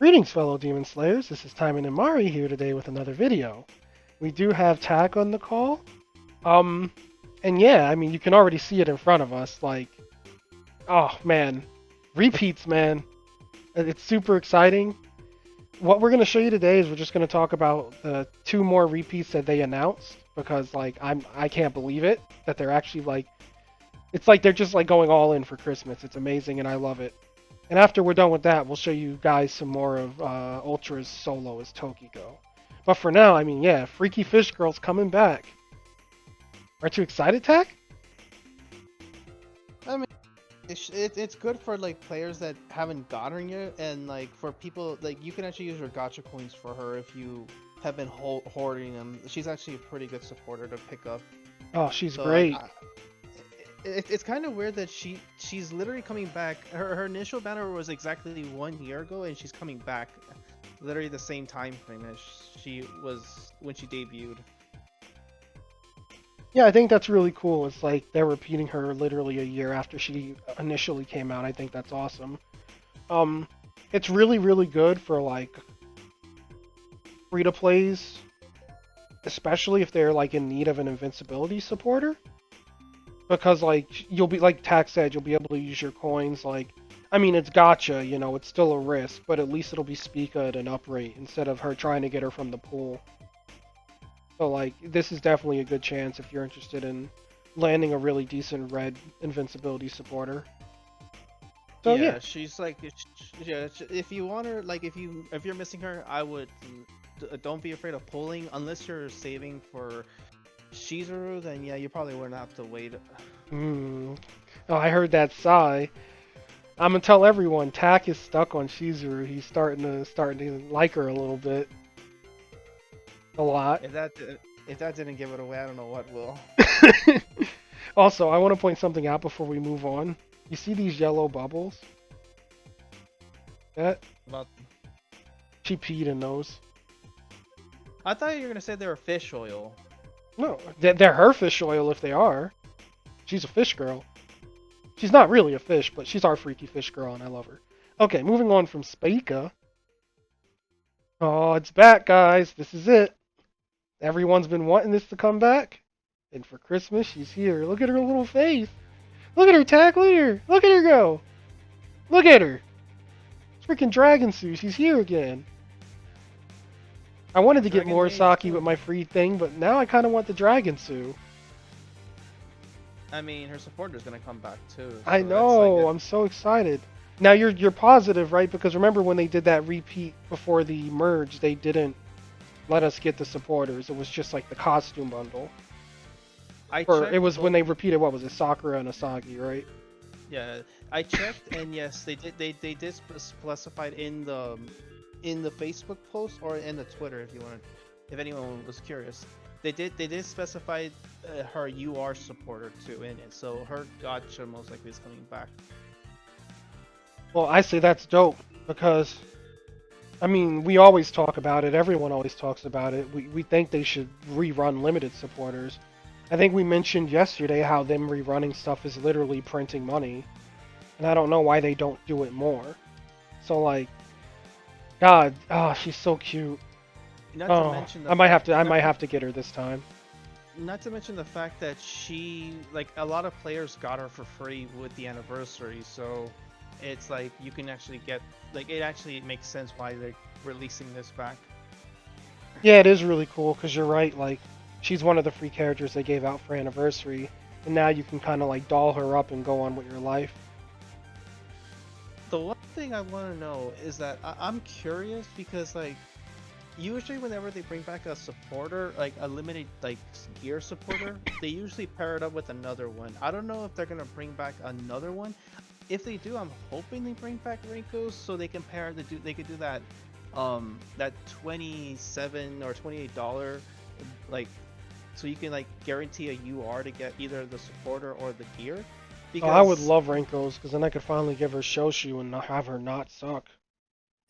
Greetings, fellow Demon Slayers. This is Taimanin and Mari here today with another video. We do have Tag on the call. Um, and yeah, I mean, you can already see it in front of us. Like, oh man, repeats, man. It's super exciting. What we're gonna show you today is we're just gonna talk about the two more repeats that they announced because like I can't believe it that they're actually like it's like they're just like going all in for Christmas. It's amazing and I love it. And after we're done with that, we'll show you guys some more of Ultra's solo as Tokiko. But for now, I mean, yeah, Freaky Fish Girl's coming back. Aren't you excited, Tack? I mean, it's good for like players that haven't gotten her yet, and like for people like you can actually use your gacha coins for her if you have been hoarding them. She's actually a pretty good supporter to pick up. Oh, she's So like, great. it's kind of weird that she's literally coming back. Her initial banner was exactly 1 year ago, and she's coming back, literally the same time frame as she was when she debuted. Yeah, I think that's really cool. It's like they're repeating her literally a year after she initially came out. I think that's awesome. Um, it's really, really good for like free to plays, especially if they're like in need of an invincibility supporter. Because like you'll be like Tack said, you'll be able to use your coins. Like, I mean, it's gotcha, you know, it's still a risk, but at least it'll be Spica at an uprate instead of her trying to get her from the pool. So like, this is definitely a good chance if you're interested in landing a really decent red invincibility supporter. So yeah, Yeah, she's like, yeah. If you want her, like, if you're missing her, I would don't be afraid of pulling unless you're saving for Shizuru. Then yeah, you probably wouldn't have to wait. mm. Oh, I heard that sigh. I'm gonna tell everyone, Tack is stuck on Shizuru. He's starting to like her a little bit, a lot. If that didn't give it away, I don't know what will. Also, I want to point something out before we move on. You see these yellow bubbles? That About she peed in those. I thought you were gonna say they were fish oil. No, they're her fish oil if they are. She's a fish girl. She's not really a fish, but she's our freaky fish girl, and I love her. Okay, moving on from Spica. Oh, it's back, guys. This is it. Everyone's been wanting this to come back. And for Christmas, she's here. Look at her little face. Look at her, Tack. Look at her. Look at her go. Look at her. Freaking Dragon Sue. She's here again. I wanted to get Dragon Maid Murasaki too. with my free thing, but now I kind of want the Dragon Sue. I mean, her supporter's gonna come back too. I So that's like know. I'm so excited. Now you're positive, right? Because remember when they did that repeat before the merge, they didn't let us get the supporters. It was just like the costume bundle. I Or it checked was when both. they repeated what was it, Sakura and Asagi, right? Yeah, I checked, and yes, they did. They did specify it in the Facebook post or in the Twitter if you wanted, if anyone was curious. They did specify her UR supporter too in it, so her gotcha most likely is coming back. Well, I say that's dope because I mean we always talk about it. Everyone always talks about it. We think they should rerun limited supporters. I think we mentioned yesterday how them rerunning stuff is literally printing money, and I don't know why they don't do it more. So like, God, ah, she's so cute. Not to Oh, mention the I might have fact, to, I might have to get her this time. not to mention the fact that she, like, a lot of players got her for free with the anniversary, so it's like you can actually get, like, it actually makes sense why they're releasing this back. Yeah, it is really cool because you're right. Like, she's one of the free characters they gave out for anniversary, and now you can kind of like doll her up and go on with your life. The one thing I want to know is that I'm curious because, like, usually whenever they bring back a supporter, like a limited like gear supporter, they usually pair it up with another one. I don't know if they're gonna bring back another one. If they do, I'm hoping they bring back Rinko's so they can pair they could do that that 27 or $28 like, so you can like guarantee a UR to get either the supporter or the gear, Oh, I would because love Renko's because then I could finally give her Shoshu and not have her not suck.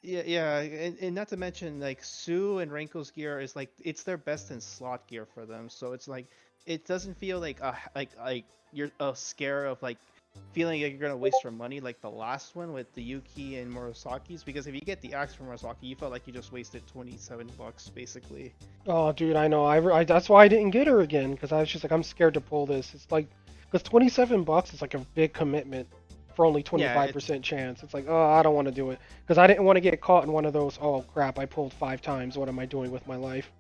yeah, and not to mention like Sue and Renko's gear is like it's their best in slot gear for them. So it's like it doesn't feel like like you're a scare of like feeling like you're gonna waste your money like the last one with the Yuki and Murasaki's, because if you get the axe from Murasaki, you felt like you just wasted $27 basically. Oh, dude, I know. That's why I didn't get her again because I was just like, I'm scared to pull this. It's like, because $27 is like a big commitment for only Yeah, 25% chance. It's like, oh, I don't want to do it because I didn't want to get caught in one of those. Oh crap, I pulled 5 times. What am I doing with my life?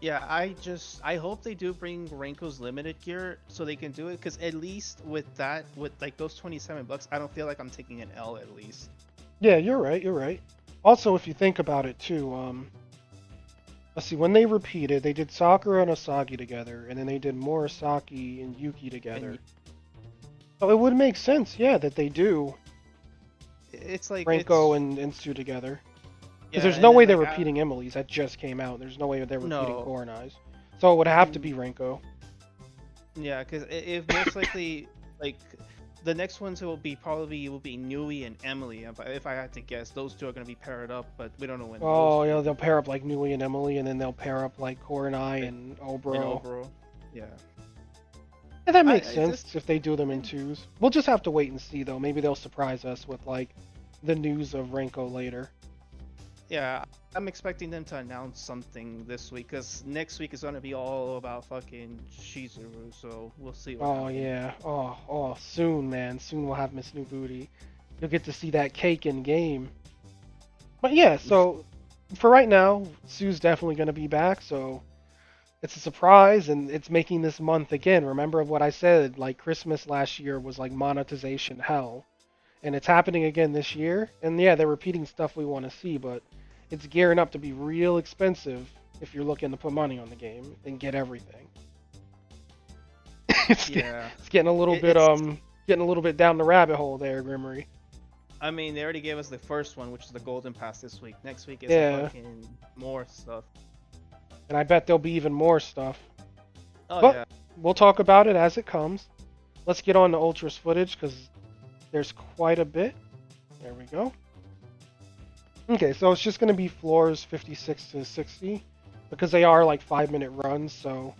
yeah, I hope they do bring Renko's limited gear so they can do it, because at least with that, with like those $27, I don't feel like I'm taking an L at least. Yeah, you're right. You're right. Also, if you think about it too, let's see, when they repeated, they did Sakura and Asagi together, and then they did Murasaki and Yuki together. And So it would make sense, yeah, that they do it's like Renko and Sue together. Because yeah, there's and no way then they're like repeating Emily's. That just came out. There's no way they're repeating no, Koronai's. So it would have to and be Renko. yeah, because if most likely like the next ones will be Nui and Emily. If I had to guess, those two are gonna be paired up, but we don't know when Oh, those yeah, they'll pair up like Nui and Emily, and then they'll pair up like Koronai like, and in Obro. overall. Yeah, Yeah, that makes I just sense if they do them in twos. We'll just have to wait and see, though. Maybe they'll surprise us with like the news of Renko later. yeah, I'm expecting them to announce something this week, because next week is gonna be all about fucking Shizuru. So we'll see what Oh happens. yeah. Oh, soon, man. Soon we'll have Miss New Booty. You'll get to see that cake in game. But yeah, so for right now, Sue's definitely gonna be back. So it's a surprise, and it's making this month again. Remember what I said? Like Christmas last year was like monetization hell, and it's happening again this year. And yeah, they're repeating stuff we want to see, but it's gearing up to be real expensive if you're looking to put money on the game and get everything. Yeah, It's getting a little bit it's. getting a little bit down the rabbit hole there, Grimmery. I mean, they already gave us the first one, which is the Golden Pass this week. Next week is Yeah, fucking more stuff. and I bet there'll be even more stuff. Oh But yeah. we'll talk about it as it comes. Let's get on to Ultra's footage because there's quite a bit. There we go. Okay, so it's just going to be floors 56 to 60 because they are like 5-minute runs, so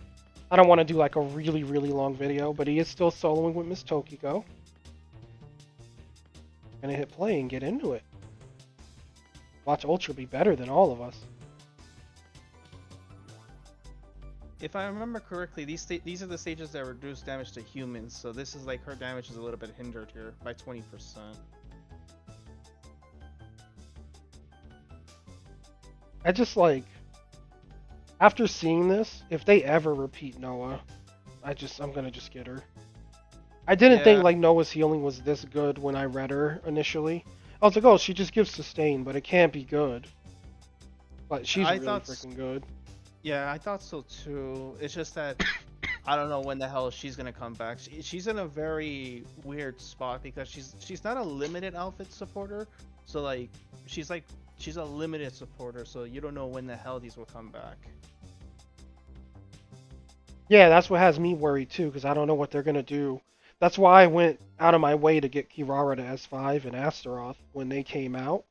I don't want to do like a really, really long video, but he is still soloing with Miss Tokiko. Gonna hit play and get into it. Watch Ultra be better than all of us. If I remember correctly, these are the stages that reduce damage to humans. So this is like her damage is a little bit hindered here by 20%. I just like, after seeing this, if they ever repeat Noah, I'm gonna just get her. I didn't think Yeah, like Noah's healing was this good when I read her initially. I was like, oh, she just gives sustain, but it can't be good. But she's I really thought. freaking good. Yeah, I thought so too. It's just that I don't know when the hell she's gonna come back. She's in a very weird spot because she's not a limited outfit supporter. So like she's a limited supporter. So you don't know when the hell these will come back. Yeah, that's what has me worried too, because I don't know what they're gonna do. That's why I went out of my way to get Kirara to S5 and Astaroth when they came out.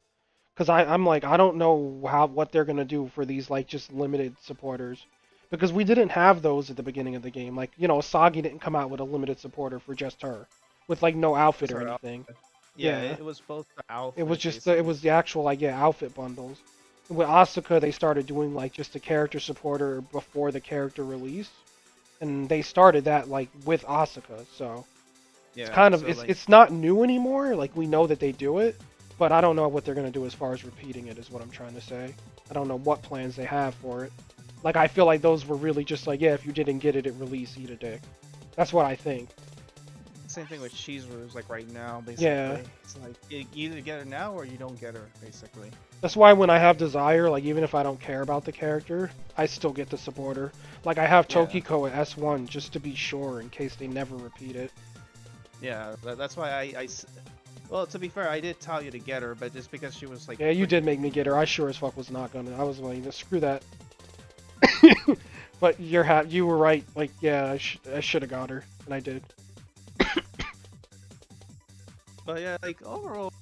Because I'm like, I don't know what they're gonna do for these like just limited supporters. Because we didn't have those at the beginning of the game. Like, Asagi didn't come out with a limited supporter for just her. With like no outfit Just or her anything. outfit. Yeah, Yeah. it was both the It was outfit just it basically. was the actual like yeah outfit bundles. With Asuka, they started doing like just a character supporter before the character release, and they started that like with Asuka. So it's Yeah, kind of so like it's not new anymore. Like we know that they do it, but I don't know what they're gonna do as far as repeating it. Is what I'm trying to say. I don't know what plans they have for it. Like I feel like those were really just like yeah, if you didn't get it at release, eat a dick. That's what I think. same thing with Shizuru like right now Yeah. basically. It's like you either get her now or you don't get her basically. That's why when I have Desire, like even if I don't care about the character, I still get the supporter. Like I have Yeah. Tokiko at S1 just to be sure in case they never repeat it. Yeah, that's why well, to be fair, I did tell you to get her, but just because she was like Yeah, you did freaking. make me get her. I sure as fuck was not gonna. I was like, screw that. But you were right. Like yeah, I should have got her, and I did. But yeah, like overall,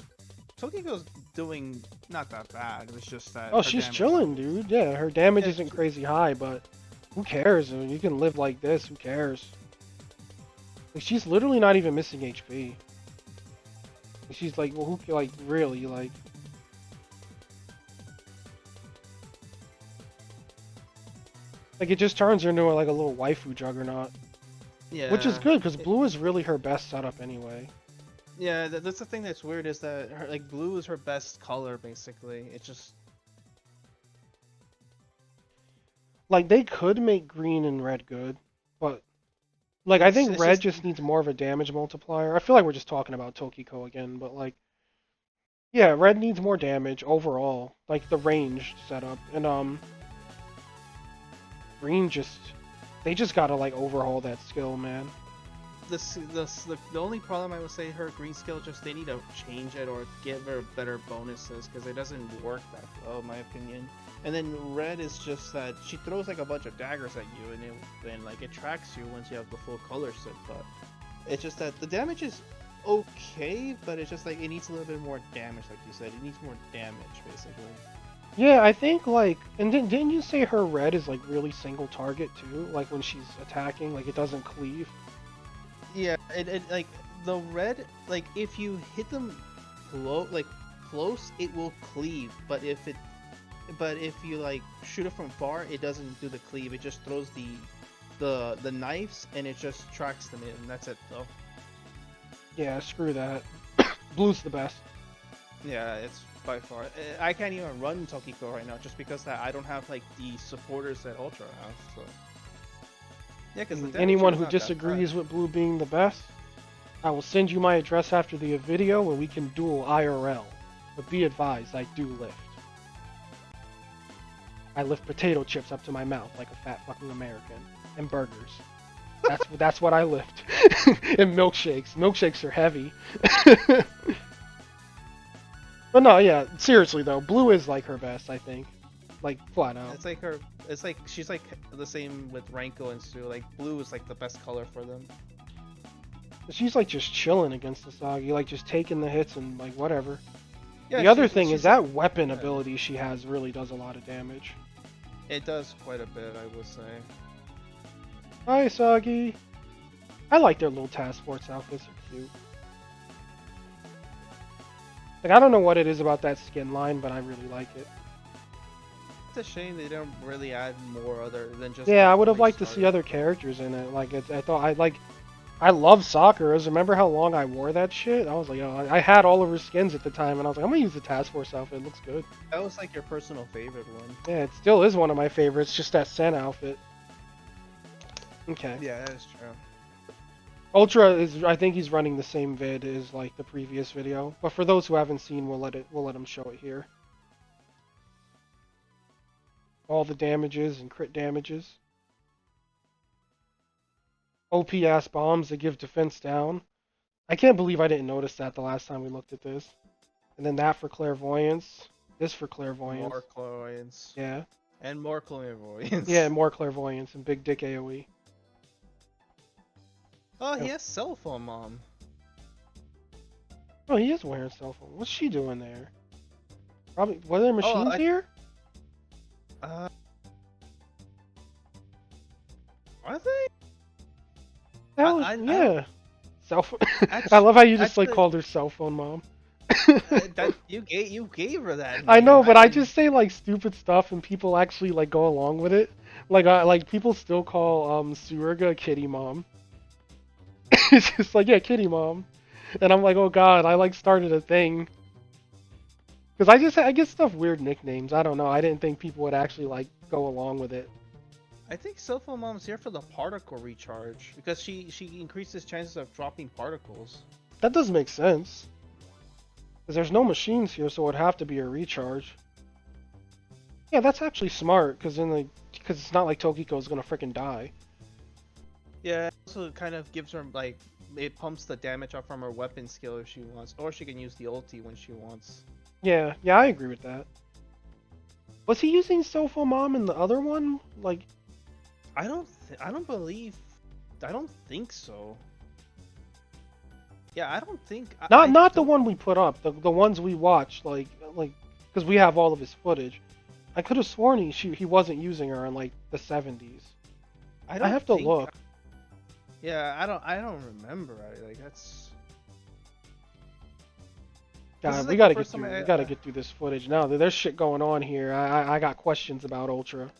Tokiko's doing not that bad. It's just that Oh, her she's damage. chilling, dude. Yeah, her damage Yeah, isn't crazy high, but who cares? I mean, you can live like this. Who cares? Like, she's literally not even missing HP. She's like, well, who, like, really, like... Like, it just turns her into, like, a little waifu juggernaut. Yeah. Which is good, because blue is really her best setup anyway. Yeah, that's the thing that's weird is that her, like blue is her best color basically. It's just Like, they could make green and red good, but... Like, I think it's red just just needs more of a damage multiplier. I feel like we're just talking about Tokiko again, but, like... Yeah, red needs more damage overall. Like, the range setup. And, green just... They just gotta, like, overhaul that skill, man. the only problem I would say her green skill just they need to change it or give her better bonuses because it doesn't work that well in my opinion. And then red is just that she throws like a bunch of daggers at you and like it tracks you once you have the full color set, but it's just that the damage is okay, but it's just like it needs a little bit more damage, like you said. It needs more damage basically. Yeah, I think, like... And didn't you say her red is, like, really single target, too? Like, when she's attacking, like, it doesn't cleave? Yeah, it like the red, like if you hit them close, it will cleave. But if you like shoot it from far, it doesn't do the cleave. It just throws the knives and it just tracks them in. And that's it though. Yeah, screw that. Blue's the best. Yeah, it's by far. I can't even run Tokiko right now just because I don't have like the supporters that Ultra has. So. Yeah, because anyone who disagrees with blue being the best, I will send you my address after the video and we can duel IRL. But be advised, I do lift. I lift potato chips up to my mouth like a fat fucking American. And burgers. That's what I lift. And milkshakes. Milkshakes are heavy. But no, yeah, seriously though, blue is like her best, I think. Like, flat out. It's like she's like the same with Ranko and Sue. Like blue is like the best color for them. She's like just chilling against Asagi, like just taking the hits and like whatever. Yeah, the other thing is that weapon ability she has really does a lot of damage. It does quite a bit, I would say. Hi, Asagi. I like their little task force outfits, they're cute. Like, I don't know what it is about that skin line, but I really like it. It's a shame they don't really add more other than just. Yeah, I would have liked to see other characters in it. Like, I love Sakura's. Remember how long I wore that shit? I was like, oh, I had all of her skins at the time, and I was like, I'm gonna use the task force outfit. It looks good. That was like your personal favorite one. Yeah, it still is one of my favorites. Just that Sen outfit. Okay. Yeah, that is true. Ultra is, I think he's running the same vid as like the previous video, but for those who haven't seen, we'll let him show it here. All the damages and crit damages. OP ass bombs that give defense down. I can't believe I didn't notice that the last time we looked at this. And then that for clairvoyance. This for clairvoyance. More clairvoyance. Yeah. And more clairvoyance. Yeah, more clairvoyance and big dick AoE. Oh, he has cell phone mom. Oh, he is wearing cell phone. What's she doing there? Probably. Were there machines here? Are they? Yeah. Cell phone. I love how you just like called her cell phone mom. That you gave her that name. I know, but I just say like stupid stuff and people actually like go along with it. Like people still call Suruga Kitty Mom. It's just like, yeah, Kitty Mom. And I'm like, oh god, I like started a thing. Because I get stuff weird nicknames. I don't know. I didn't think people would actually like go along with it. I think cell phone mom's here for the particle recharge because she increases chances of dropping particles. That does make sense. Because there's no machines here, so it would have to be a recharge. Yeah, that's actually smart, because it's not like Tokiko's gonna freaking die. Yeah, it also kind of gives her, like, it pumps the damage up from her weapon skill if she wants, or she can use the ulti when she wants. Yeah, I agree with that. Was he using Sofo Mom in the other one? Like, I don't think so. Yeah, I don't think. Not the one we put up. The ones we watched, like, because we have all of his footage. I could have sworn he wasn't using her in like the 70s. I have to look. Yeah, I don't remember. Like that's. This is God, we like the gotta get first time through. We gotta get through this footage now. There's shit going on here. I got questions about Ultra.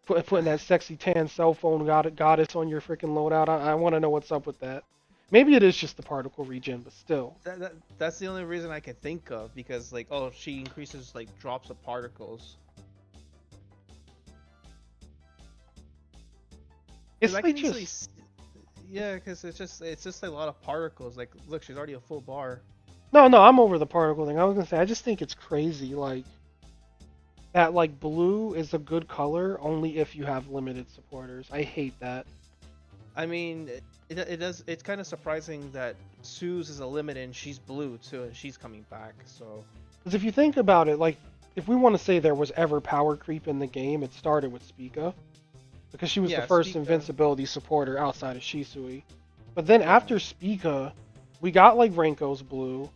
Putting that sexy tan cell phone goddess on your freaking loadout. I want to know what's up with that. Maybe it is just the particle regen, but still. that's the only reason I can think of because like oh she increases like drops of particles. Because It's I like can easily, just yeah, because it's just a lot of particles. Like, look, she's already a full bar. no. I'm over the particle thing. I was gonna say I just think it's crazy. Like that. Like blue is a good color only if you have limited supporters. I hate that. I mean, it does. It's kind of surprising that Sue's is a limit and she's blue too, and she's coming back. So Because if you think about it, like if we want to say there was ever power creep in the game, it started with Spica. Because she was the yeah, first speak. invincibility supporter outside of Shisui. But then Yeah, after Spica, we got like Renko's blue,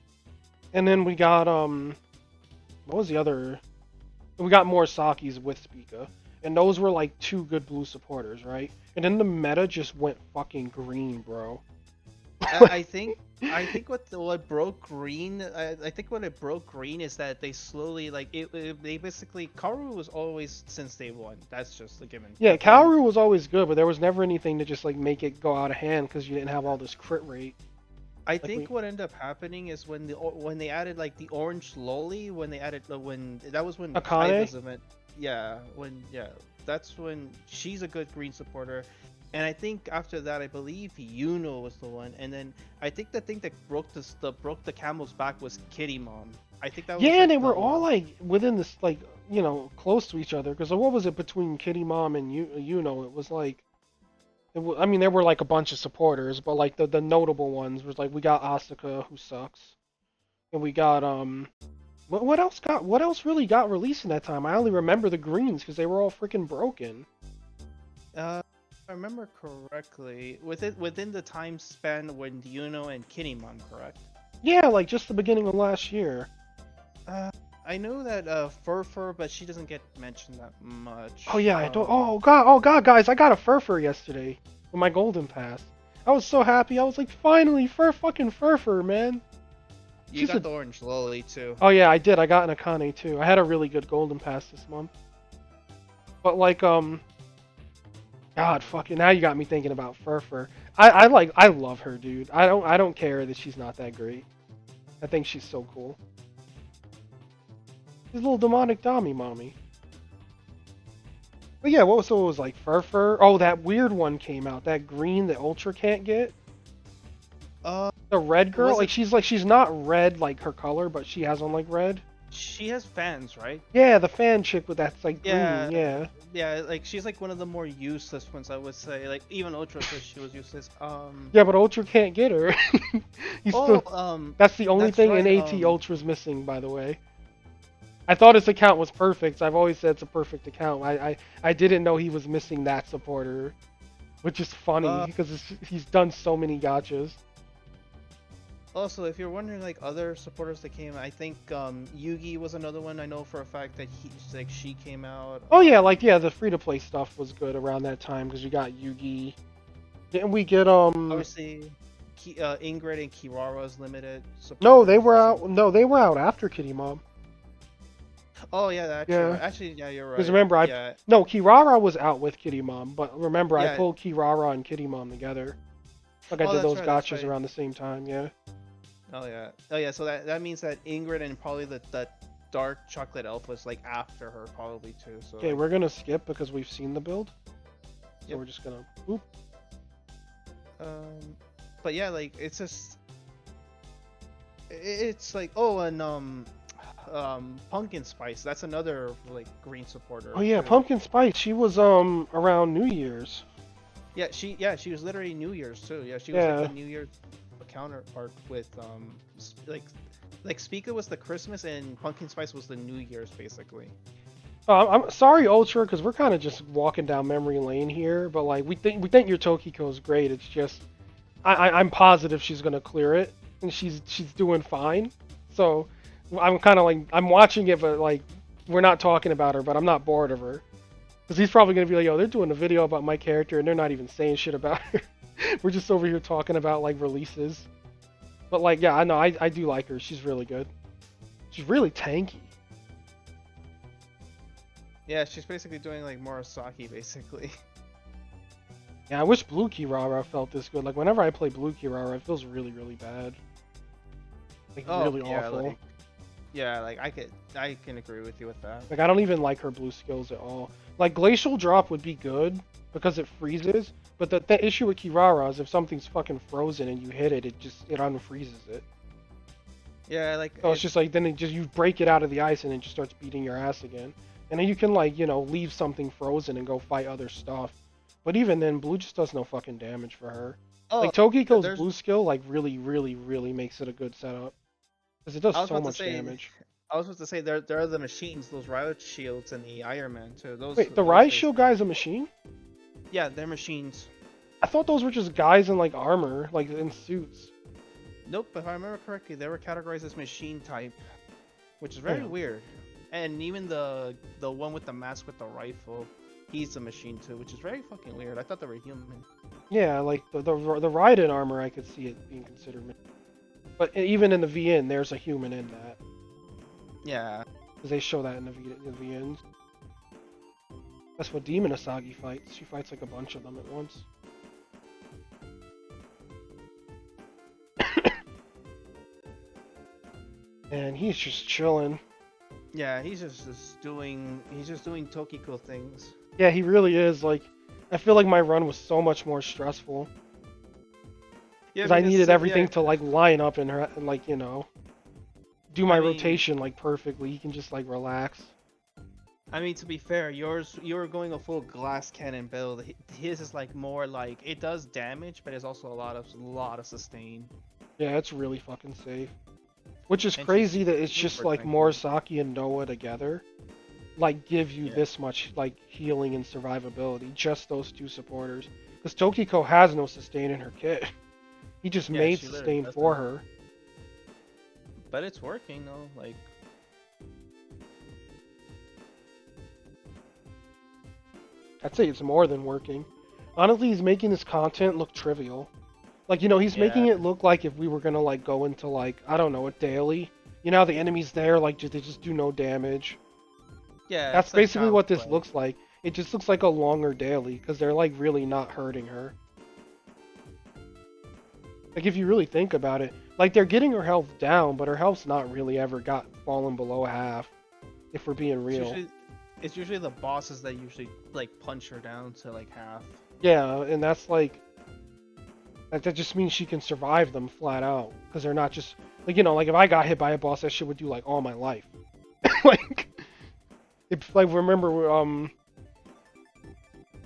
and then we got what was the other? We got more Saki's with Spica, and those were like two good blue supporters, right? And then the meta just went fucking green, bro. I think. I think what broke green. I think what it broke green is that they slowly like they basically Karu was always since day one. That's just a given. Yeah, But then Kaoru was always good, but there was never anything to just like make it go out of hand because you didn't have all this crit rate. I Like we think what ended up happening is when they added like the orange loli, when they added when that was when Akane. Kaiba's event. Yeah, that's when she's a good green supporter. And I think after that, I believe Yuno was the one, and then I think the thing that broke the camel's back was Kitty Mom. I think that was Yeah, and like they the were all like within this like close to each other. Because what was it between Kitty Mom and It was like I mean there were like a bunch of supporters, but like the notable ones was like we got Asuka who sucks, and we got what else really got released in that time? I only remember the greens because they were all freaking broken. if I remember correctly, within the time span when Yuno and Kitty Mom, correct? Yeah, like just the beginning of last year. Uh, I know that Furfur, but she doesn't get mentioned that much. Oh yeah, I don't. Oh god, guys, I got a Furfur yesterday with my golden pass. I was so happy. I was like, finally, fucking Furfur, man. You She's got a. the orange loli too. Oh yeah, I did. I got an Akane too. I had a really good golden pass this month. But like, God, fucking, now you got me thinking about Furfur. I love her, dude. I don't care that she's not that great. I think she's so cool. She's a little demonic Dami mommy. But yeah, so it was like Furfur? Oh, that weird one came out. That green that Ultra can't get. Uh, The red girl, was like it? she's not red like her color, but she has on like red. She has fans, right? Yeah, the fan chick with that's like Yeah, green. Yeah. yeah. Like she's like one of the more useless ones, I would say. Like even Ultra says she was useless. Yeah, but Ultra can't get her. He's Oh, still. That's the only that's thing right. in AT Ultra's missing, by the way. I thought his account was perfect. I've always said it's a perfect account. I didn't know he was missing that supporter, which is funny Uh, because he's done so many gotchas. Also, if you're wondering like other supporters that came, I think Yugi was another one. I know for a fact that she came out. Oh yeah, like yeah, the free to play stuff was good around that time because you got Yugi. Didn't we get Obviously, Ingrid and Kirara's limited No, they supporters. were out. No, they were out after Kitty Mom. Oh yeah, actually, Yeah. actually, yeah, you're right. Because remember, Yeah, no, Kirara was out with Kitty Mom, but remember, I yeah. pulled Kirara and Kitty Mom together. Like I Oh, did that's those right. That's gotchas right. around the same time. Yeah. Oh yeah. Oh yeah. So that means that Ingrid and probably the dark chocolate elf was like after her probably too. So Okay, like, we're gonna skip because we've seen the build. So Yep. we're just gonna. Oop. but yeah, like it's just it's like oh and pumpkin spice. That's another like green supporter. Oh yeah, too. Pumpkin Spice. She was around New Year's. Yeah, she was literally New Year's too. Yeah, she was Yeah. like the New Year's counterpart with like Spica was the Christmas and pumpkin spice was the New Year's basically. I'm sorry, Ultra, because we're kind of just walking down memory lane here. But like, we think your Tokiko is great. It's just, I'm positive she's gonna clear it, and she's doing fine. So I'm kind of like I'm watching it, but like we're not talking about her. But I'm not bored of her, because he's probably gonna be like, yo, they're doing a video about my character, and they're not even saying shit about her. We're just over here talking about like releases. But like, yeah, I know I do like her. She's really good. She's really tanky. Yeah, she's basically doing like Murasaki, basically. Yeah, I wish Blue Kirara felt this good. Like whenever I play Blue Kirara, it feels really, really bad. Like really yeah, awful. like, yeah, like I can agree with you with that. Like I don't even like her blue skills at all. Like Glacial Drop would be good because it freezes, but the issue with Kirara is if something's fucking frozen and you hit it, it unfreezes it. Yeah, like So it's just like then you break it out of the ice and it just starts beating your ass again. And then you can like, leave something frozen and go fight other stuff. But even then, blue just does no fucking damage for her. Like Tokiko's there's blue skill like really, really, really makes it a good setup. Because it does I was so about to much say damage. I was supposed to say there are the machines, those riot shields and the Iron Man too. Wait, the those Riot basic- Shield guy is a machine? Yeah, they're machines. I thought those were just guys in like armor, like in suits. Nope, if I remember correctly, they were categorized as machine type, which is very Yeah. weird. And even the one with the mask with the rifle, he's a machine too, which is very fucking weird. I thought they were human. Yeah, like the Raiden armor, I could see it being considered. But even in the VN, there's a human in that. Yeah. Because they show that in the VNs. That's what Demon Asagi fights. She fights like a bunch of them at once. And he's just chilling. Yeah, he's just doing Tokiko things. Yeah, he really is. Like, I feel like my run was so much more stressful. Yeah, Because I needed everything yeah, to like line up and like, do my I mean- rotation like perfectly. You can just like relax. I mean, to be fair, you were going a full glass cannon build. His is like more like it does damage, but it's also a lot of sustain. Yeah, it's really fucking safe. Which is And crazy she's that it's just super like tanky. Morisaki and Noah together, like give you Yeah. this much like healing and survivability. Just those two supporters. Because Tokiko has no sustain in her kit. He just Yeah, made she literally sustain does for that. her. But it's working though. Like, I'd say it's more than working. Honestly, he's making this content look trivial. Like, he's making Yeah. it look like if we were gonna like go into like, I don't know, a daily. You know how the enemies there like they just do no damage. yeah, That's it's like basically what this child's play. looks like. It just looks like a longer daily because they're like really not hurting her. Like if you really think about it, like they're getting her health down, but her health's not really ever got fallen below half. If we're being real. It's usually the bosses that usually like punch her down to like half. Yeah, and that's like that just means she can survive them flat out because they're not just like like if I got hit by a boss, that shit would do like all my life. Like if like remember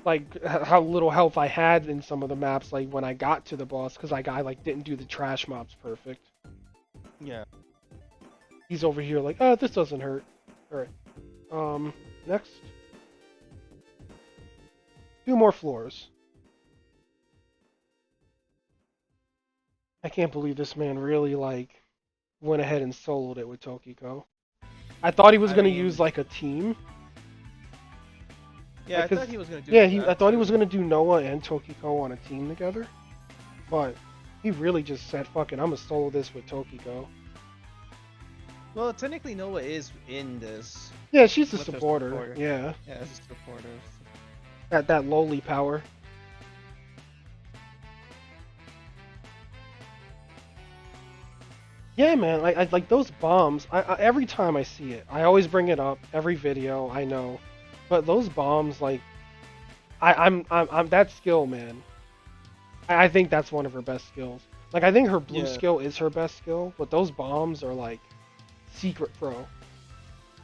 like how little health I had in some of the maps like when I got to the boss because I like didn't do the trash mobs perfect. Yeah. He's over here like, oh, this doesn't hurt. All right. Next. 2 more floors. I can't believe this man really like went ahead and soloed it with Tokiko. I thought he was I gonna mean- use like a team. Yeah, I Because- thought he was gonna do. Yeah, that I thought he too. was gonna do Noah and Tokiko on a team together, but he really just said, "Fuck it, I'm gonna solo this with Tokiko." Well, technically Noah is in this. Yeah, she's a With her supporter. supporter. Yeah, Yeah, as a supporter. that lowly power. Yeah, man, I like those bombs. I every time I see it, I always bring it up. Every video, I know, but those bombs, like, I'm that skill, man. I think that's one of her best skills. Like, I think her blue Yeah. skill is her best skill, but those bombs are like secret pro.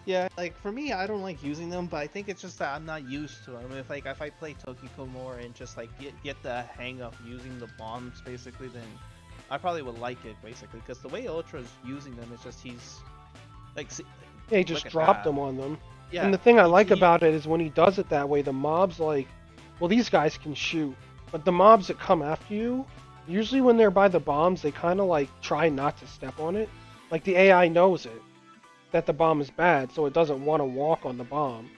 Yeah, like for me, I don't like using them, but I think it's just that I'm not used to them. If I play Tokiko more and just like get the hang of using the bombs, basically, then I probably would like it, basically, because the way Ultra's using them is just he's like, Yeah, he just look at dropped that. them on them. Yeah. And the thing I like he- about it is when he does it that way, the mobs like, well, these guys can shoot, but the mobs that come after you, usually when they're by the bombs, they kind of like try not to step on it. Like the AI knows it, that the bomb is bad, so it doesn't want to walk on the bomb.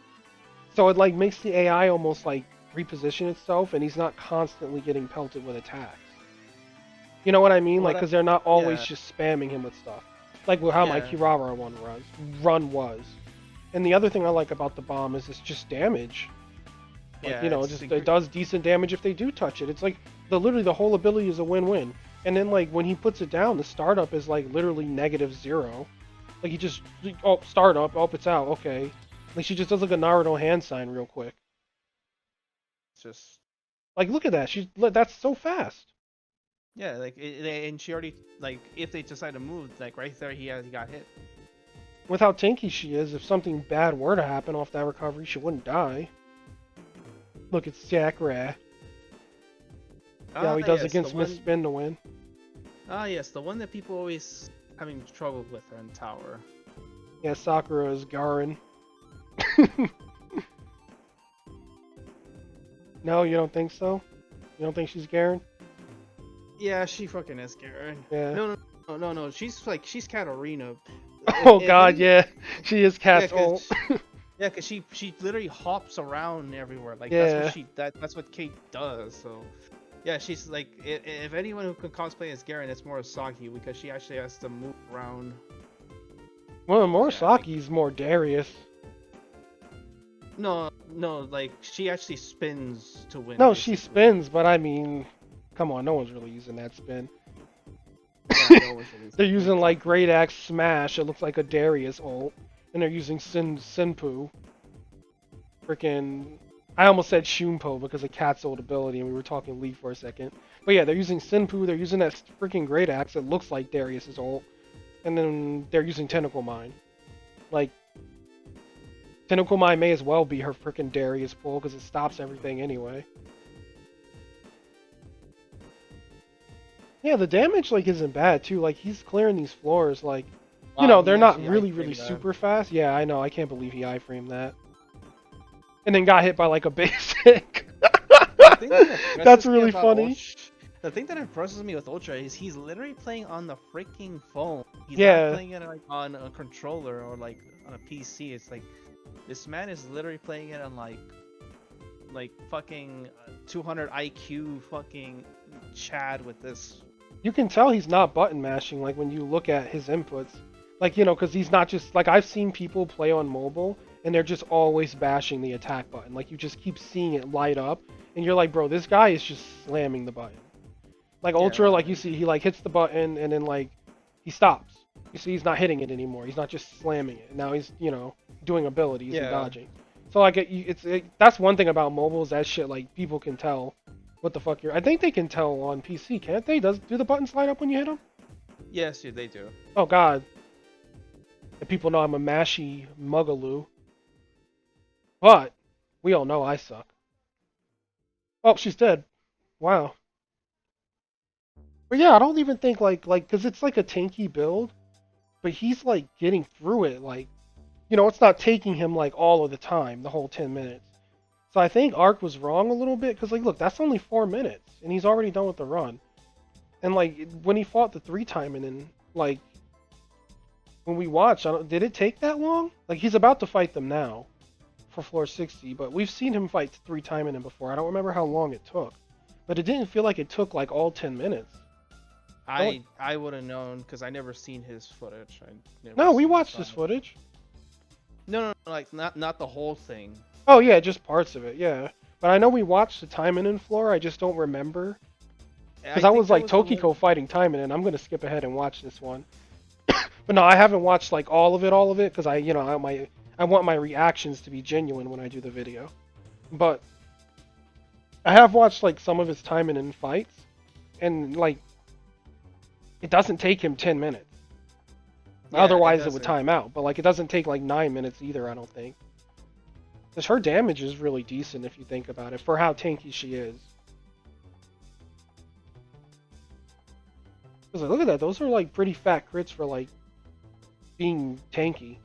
So it like makes the AI almost like reposition itself, and he's not constantly getting pelted with attacks. You know what I mean? Like, What I because they're not always yeah just spamming him with stuff. Like how my yeah Kirara run was. And the other thing I like about the bomb is it's just damage. Like, yeah it's just it does decent damage if they do touch it. It's like literally the whole ability is a win-win. And then like when he puts it down, the startup is like literally -0. Like he just startup, it's out, okay. Like she just does like a Naruto hand sign real quick. just Like look at that, that's so fast. yeah like and she already like if they decide to move like right there he got hit. With how tanky she is, if something bad were to happen off that recovery, she wouldn't die. Look, it's Sakura. Yeah, how he does Yes, the against Miss one. Spin to win. Yes, the one that people always having trouble with on tower. Yeah, Sakura is Garen. No, you don't think so? You don't think she's Garen? Yeah, she fucking is Garen. Yeah. No. She's Katarina. Oh If god, any, yeah. She is yeah, Cat's ult. yeah, cause she literally hops around everywhere. Like Yeah. that's what Kate does. So yeah, she's like if anyone who can cosplay as Garen, it's more Asagi because she actually has to move around. Well, Yeah, Morisaki's more Darius. no, like she actually spins to win. No, she Basically. spins, but I mean, come on, no one's really using that spin. Yeah, no one's really They're using like Great Axe Smash, it looks like a Darius ult. And they're using Senpu. Freaking. I almost said Shunpo because of Cat's old ability, and we were talking Leaf for a second. But yeah, they're using Senpu, they're using that freaking Great Axe that looks like Darius's ult. And then they're using Tentacle Mine. Like, Tentacle Mine may as well be her freaking Darius pull because it stops everything anyway. Yeah, the damage like isn't bad too. Like he's clearing these floors. Like, Wow, they're he not actually really iframed that. super fast. Yeah, I know. I can't believe he iframed that. And then got hit by like a basic. The thing that That's impresses me really about funny. The thing that impresses me with Ultra is he's literally playing on the freaking phone. He's Yeah. not playing it like on a controller or like on a PC. It's like this man is literally playing it on like fucking 200 IQ fucking Chad with this. You can tell he's not button mashing. Like when you look at his inputs, like because he's not just like I've seen people play on mobile and they're just always bashing the attack button. Like you just keep seeing it light up, and you're like, bro, this guy is just slamming the button. Like Ultra, like you see, he like hits the button and then like he stops. You see, he's not hitting it anymore. He's not just slamming it. Now he's doing abilities and dodging. So like that's one thing about mobile is that shit like people can tell what the fuck you're. I think they can tell on PC, can't they? Do the buttons light up when you hit them? Yes, dude, they do. Oh god. And people know I'm a mashy muggaloo. But we all know I suck. Oh, she's dead. Wow. But yeah, I don't even think like because it's like a tanky build, but he's like getting through it like it's not taking him like all of the time, the whole 10 minutes. So I think Ark was wrong a little bit because like look, that's only 4 minutes and he's already done with the run. And like when he fought the 3 Taimanin, like when we watched, did it take that long? Like he's about to fight them now for floor 60, but we've seen him fight 3 Taimanin before. I don't remember how long it took, but it didn't feel like it took like all 10 minutes. I would have known because I never seen his footage. No, we watched his footage. No, like not the whole thing. Oh yeah, just parts of it, yeah. But I know we watched the Taimanin floor. I just don't remember because I was like Tokiko fighting Taimanin. I'm gonna skip ahead and watch this one. But no, I haven't watched like all of it because I want my reactions to be genuine when I do the video. But I have watched like some of his Taimanin fights, and like it doesn't take him 10 minutes. Yeah, otherwise it would time out. But like it doesn't take like 9 minutes either, I don't think. Because her damage is really decent if you think about it, for how tanky she is. Because like, look at that, those are like pretty fat crits for like being tanky.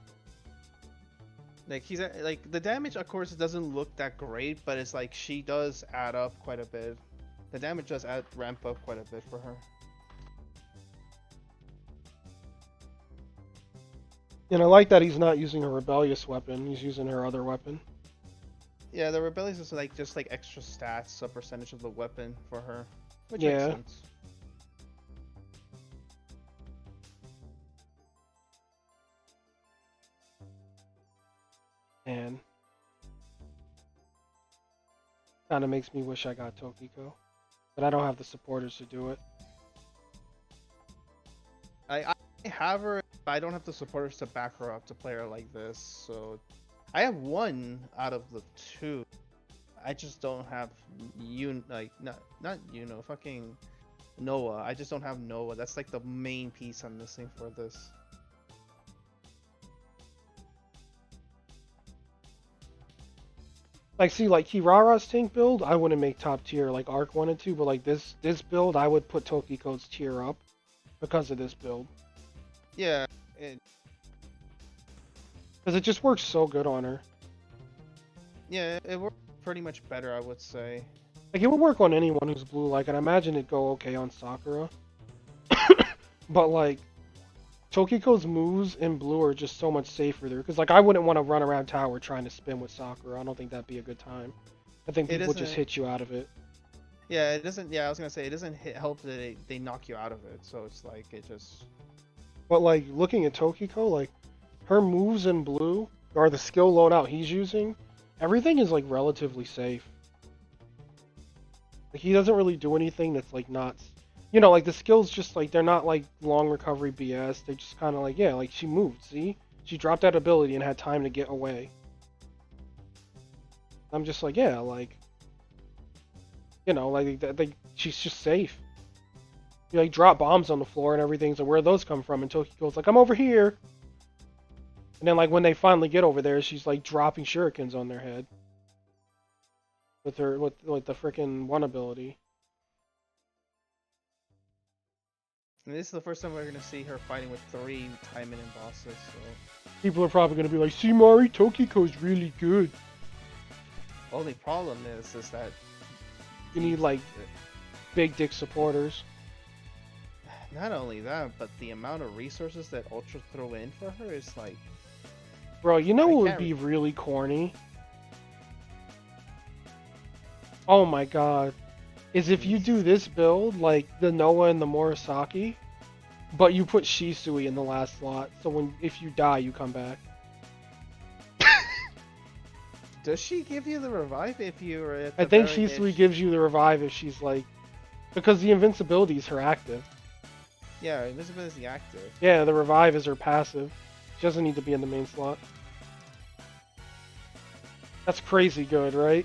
Like he's like the damage, of course, doesn't look that great, but it's like she does add up quite a bit. The damage does ramp up quite a bit for her. And I like that he's not using her rebellious weapon, he's using her other weapon. Yeah, the rebellious is like just like extra stats, a percentage of the weapon for her, which makes Yeah, sense. and kind of makes me wish I got Tokiko, but I don't have the supporters to do it. I have her, but I don't have the supporters to back her up to play her like this. So I have one out of the two. I just don't have you like not fucking Noah. I just don't have Noah. That's like the main piece I'm missing for this. Like, see, like Kirara's tank build, I wouldn't make top tier like Arc wanted to, but like this build, I would put Tokiko's tier up because of this build. Yeah, it, Because it just works so good on her. yeah, it worked pretty much better, I would say. Like, it would work on anyone who's blue. Like, I'd imagine it'd go okay on Sakura. But, like, Tokiko's moves in blue are just so much safer there. Because, like, I wouldn't want to run around tower trying to spin with Sakura. I don't think that'd be a good time. I think It people would just isn't. hit you out of it. Yeah, it doesn't. Yeah, I was gonna say it doesn't help that they knock you out of it. So it's like it just. But, like, looking at Tokiko, like, her moves in blue, or the skill loadout he's using, everything is, like, relatively safe. Like, he doesn't really do anything that's, like, not... You know, like, the skills just, like, they're not, like, long recovery BS. They just kind of, like, yeah, like, she moved, see? She dropped that ability and had time to get away. I'm just like, yeah, like... You know, like, she's just safe. You, like, drop bombs on the floor and everything, so where those come from? And Tokiko's like, I'm over here! And then, like, when they finally get over there, she's, like, dropping shurikens on their head. With her, with the freaking one ability. And this is the first time we're gonna see her fighting with 3 Taimanin bosses. So People are probably going to be like, see, Mari, Tokiko's really good. only problem is that You need, like, big dick supporters. not only that, but the amount of resources that Ultra throw in for her is like. Bro, you know I what would can't be really corny? Oh my god. Is if you do this build, like the Noah and the Murasaki, but you put Shisui in the last slot, so if you die, you come back. Does she give you the revive if you're at the I think very Shisui edge? gives you the revive if she's like... Because the invincibility is her active. Yeah, invisibility is active. Yeah, the revive is her passive. She doesn't need to be in the main slot. That's crazy good, right?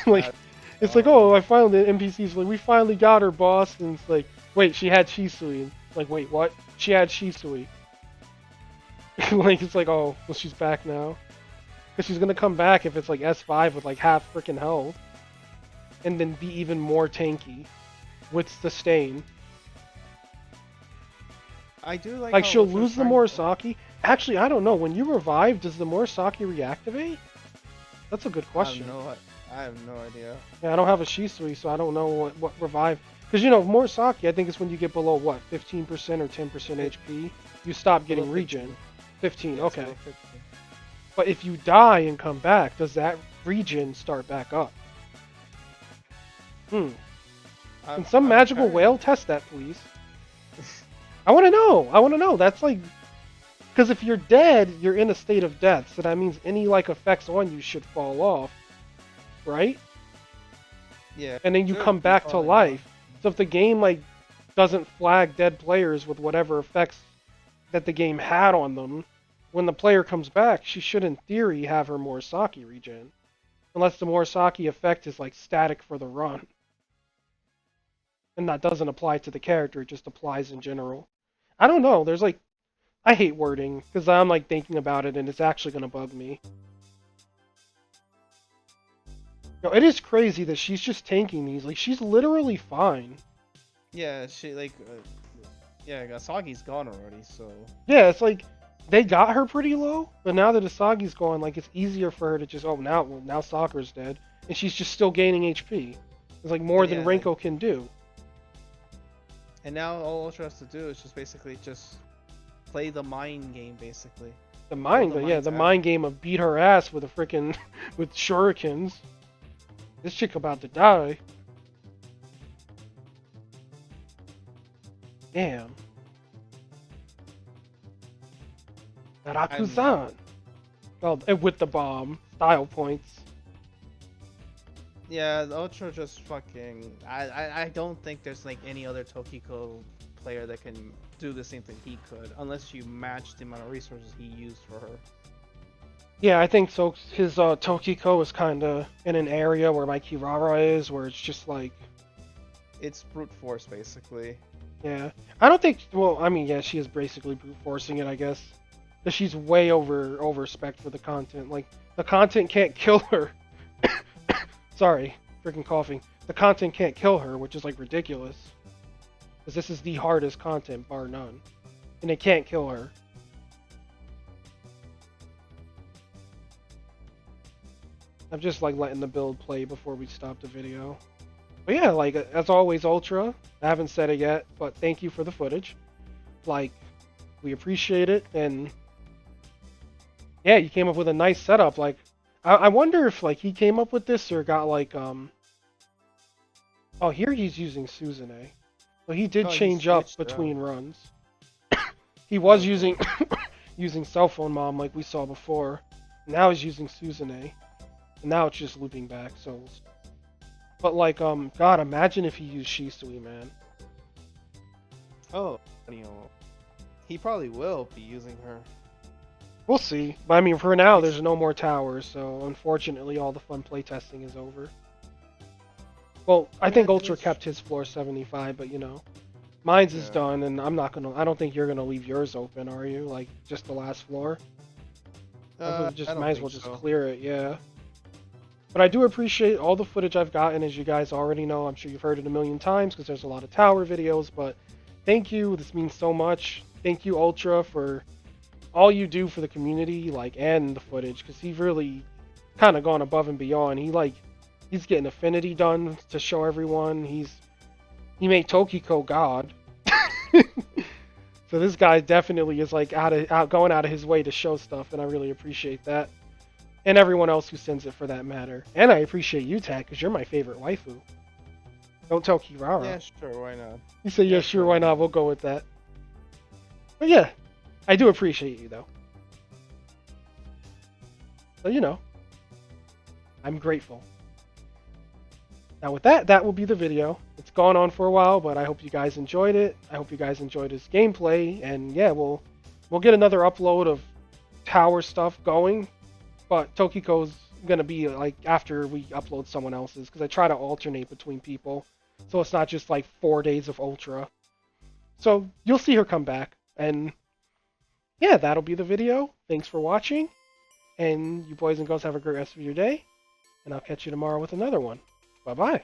Like, it's like, oh, I finally, the NPC's like, we finally got her, boss. And it's like, wait, she had Shisui. Like, wait, what? She had Shisui. Like, it's like, oh, well, she's back now. Because she's going to come back if it's like S5 with like half freaking health. And then be even more tanky with the stain. I do like. Like, how she'll Ultra's lose the trying- Murasaki. Actually, I don't know. When you revive, does the Murasaki reactivate? That's a good question. I have no idea. Yeah, I don't have a Shisui, so I don't know what revive. Because, you know, Murasaki, I think it's when you get below, what, 15% or 10% HP, you stop getting Below regen. 15, Yeah, it's okay. below 15. But if you die and come back, does that regen start back up? Can some magical whale test that, please? I want to know. I want to know. That's like... Because if you're dead, you're in a state of death, so that means any, like, effects on you should fall off. Right? Yeah. And then you Good, come good back to calling. life. So if the game like doesn't flag dead players with whatever effects that the game had on them, when the player comes back, she should in theory have her Murasaki regen. Unless the Murasaki effect is like static for the run. And that doesn't apply to the character, it just applies in general. I don't know, there's like I hate wording, because I'm like thinking about it and it's actually gonna bug me. No, it is crazy that she's just tanking these. Like, she's literally fine. Yeah, she like. Yeah, Asagi's gone already, so. Yeah, it's like they got her pretty low, but now that Asagi's gone, like it's easier for her to just now Sakura's dead, and she's just still gaining HP. It's like more than Yeah, Renko can do. And now all Ultra has to do is just basically just play the mind game, basically. The Well, mind, the yeah, mind's the out. mind game of beat her ass with a freaking with shurikens. This chick about to die. Damn. I'm Narakuzan. Oh, and with the bomb. Style points. Yeah, the Ultra just fucking. I don't think there's like any other Tokiko player that can do the same thing he could, unless you match the amount of resources he used for her. Yeah, I think so. His Tokiko is kind of in an area where my Kirara is, where it's just like, It's brute force basically. yeah. I don't think. Well, I mean, yeah, she is basically brute forcing it, I guess. But she's way over spec for the content. Like the content can't kill her. Sorry, freaking coughing. The content can't kill her, which is like ridiculous. Because this is the hardest content, bar none. And it can't kill her. I'm just like letting the build play before we stop the video. But yeah, like as always, Ultra. I haven't said it yet, but thank you for the footage. Like, we appreciate it, and yeah, you came up with a nice setup. Like, I wonder if like he came up with this or got like Oh, here he's using Suzune. So he did Oh, he change up switched between around. runs. He Oh, was okay. using using cell phone mom like we saw before. Now he's using Suzune. And now it's just looping back, so but like God, imagine if he used Shisui, man. Oh, he probably will be using her. We'll see. But I mean for now It's there's no more towers, so unfortunately all the fun playtesting is over. Well, I yeah, think Ultra it's kept his floor 75, but you know, mine's is yeah. done, and I don't think you're gonna leave yours open, are you? Like just the last floor? I Might don't as well think just so. clear it, yeah. But I do appreciate all the footage I've gotten, as you guys already know. I'm sure you've heard it a million times because there's a lot of tower videos. But thank you. This means so much. Thank you, Ultra, for all you do for the community, like, and the footage, because he's really kind of gone above and beyond. He's getting Affinity done to show everyone. He made Tokiko God. So this guy definitely is like going out of his way to show stuff, and I really appreciate that. And everyone else who sends it for that matter. And I appreciate you, Tag, because you're my favorite waifu. Don't tell Kirara. Yeah, sure, why not? You say, yeah, Yeah, sure, sure, why why not? not? We'll go with that. But yeah, I do appreciate you, though. So, you know, I'm grateful. Now, with that, that will be the video. It's gone on for a while, but I hope you guys enjoyed it. I hope you guys enjoyed his gameplay. And yeah, we'll get another upload of tower stuff going. But Tokiko's gonna be like after we upload someone else's because I try to alternate between people, so it's not just like 4 days of Ultra. So you'll see her come back, and yeah, that'll be the video. Thanks for watching, and you boys and girls have a great rest of your day, and I'll catch you tomorrow with another one. Bye bye.